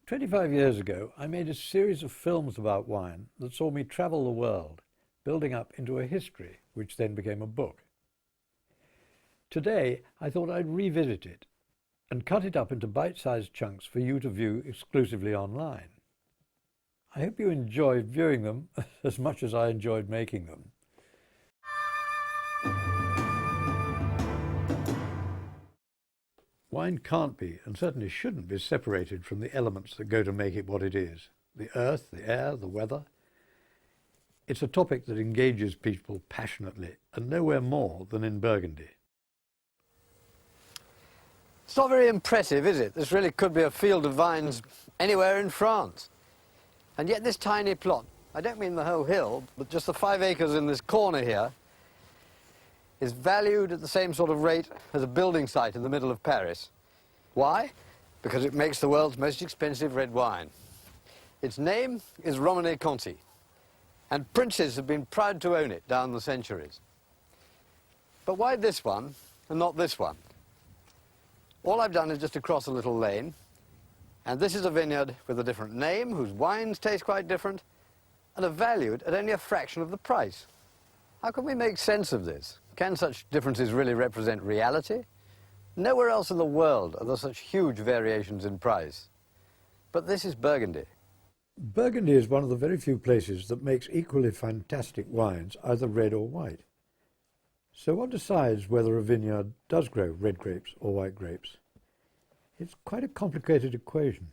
25 years ago, I made a series of films about wine that saw me travel the world, building up into a history, which then became a book. Today, I thought I'd revisit it and cut it up into bite-sized chunks for you to view exclusively online. I hope you enjoy viewing them as much as I enjoyed making them. Wine can't be, and certainly shouldn't be, separated from the elements that go to make it what it is. The earth, the air, the weather. It's a topic that engages people passionately, and nowhere more than in Burgundy. It's not very impressive, is it? This really could be a field of vines anywhere in France. And yet this tiny plot, I don't mean the whole hill, but just the 5 acres in this corner here, is valued at the same sort of rate as a building site in the middle of Paris. Why? Because it makes the world's most expensive red wine. Its name is Conte, and princes have been proud to own it down the centuries. But why this one and not this one? All I've done is just to cross a little lane, and this is a vineyard with a different name, whose wines taste quite different, and are valued at only a fraction of the price. How can we make sense of this? Can such differences really represent reality? Nowhere else in the world are there such huge variations in price. But this is Burgundy. Burgundy is one of the very few places that makes equally fantastic wines, either red or white. So what decides whether a vineyard does grow red grapes or white grapes? It's quite a complicated equation.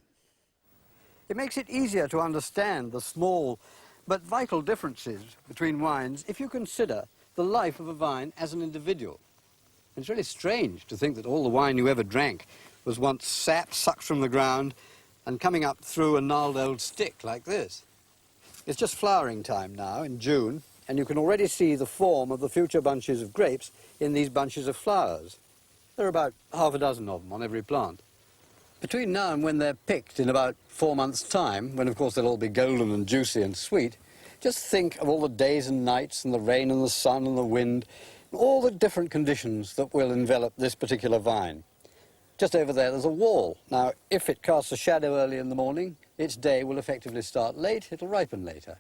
It makes it easier to understand the small but vital differences between wines if you consider the life of a vine as an individual. It's really strange to think that all the wine you ever drank was once sap sucked from the ground and coming up through a gnarled old stick like this. It's just flowering time now in June, and you can already see the form of the future bunches of grapes in these bunches of flowers. There are about half a dozen of them on every plant. Between now and when they're picked in about 4 months' time, when of course they'll all be golden and juicy and sweet, just think of all the days and nights and the rain and the sun and the wind, all the different conditions that will envelop this particular vine. Just over there's a wall. Now, if it casts a shadow early in the morning, its day will effectively start late, it'll ripen later.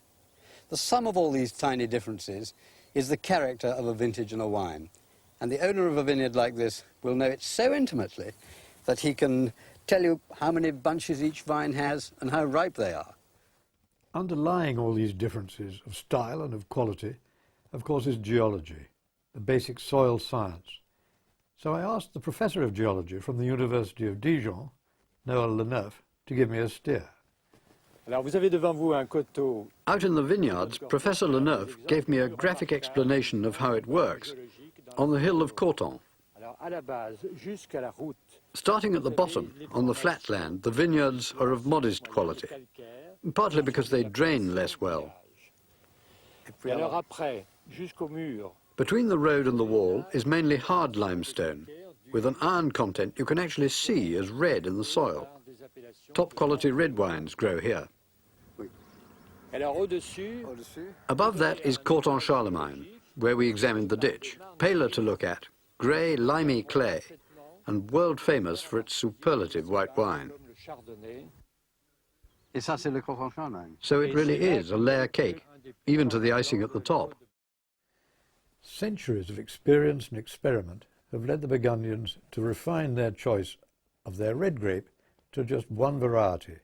The sum of all these tiny differences is the character of a vintage and a wine. And the owner of a vineyard like this will know it so intimately that he can tell you how many bunches each vine has and how ripe they are. Underlying all these differences of style and of quality, of course, is geology, the basic soil science. So I asked the professor of geology from the University of Dijon, Noël Leneuf, to give me a steer. Out in the vineyards, Professor Leneuf gave me a graphic explanation of how it works on the hill of Cote. Starting at the bottom, on the flat land, the vineyards are of modest quality, partly because they drain less well. Between the road and the wall is mainly hard limestone, with an iron content you can actually see as red in the soil. Top quality red wines grow here. Above that is Cote Charlemagne, where we examined the ditch, paler to look at, grey, limey clay, and world famous for its superlative white wine. So it really is a layer cake, even to the icing at the top. Centuries of experience and experiment have led the Burgundians to refine their choice of their red grape to just one variety,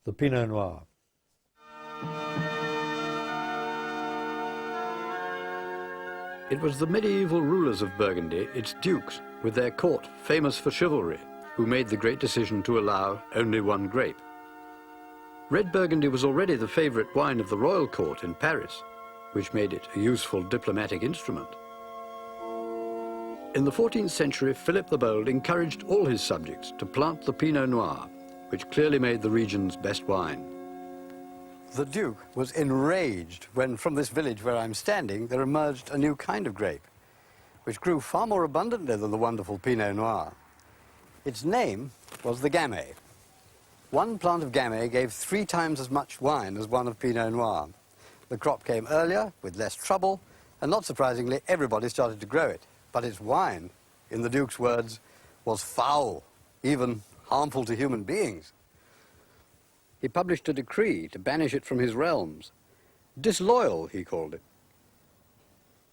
the Pinot Noir. It was the medieval rulers of Burgundy, its dukes, with their court famous for chivalry, who made the great decision to allow only one grape. Red Burgundy was already the favourite wine of the royal court in Paris, which made it a useful diplomatic instrument. In the 14th century, Philip the Bold encouraged all his subjects to plant the Pinot Noir, which clearly made the region's best wine. The Duke was enraged when from this village where I'm standing there emerged a new kind of grape, which grew far more abundantly than the wonderful Pinot Noir. Its name was the Gamay. One plant of Gamay gave 3 times as much wine as one of Pinot Noir. The crop came earlier, with less trouble, and not surprisingly, everybody started to grow it. But its wine, in the Duke's words, was foul, even harmful to human beings. He published a decree to banish it from his realms. Disloyal, he called it.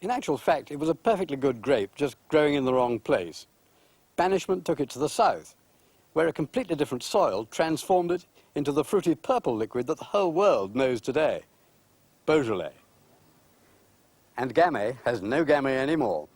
In actual fact, it was a perfectly good grape, just growing in the wrong place. Banishment took it to the south, where a completely different soil transformed it into the fruity purple liquid that the whole world knows today, Beaujolais. And Gamay has no Gamay anymore.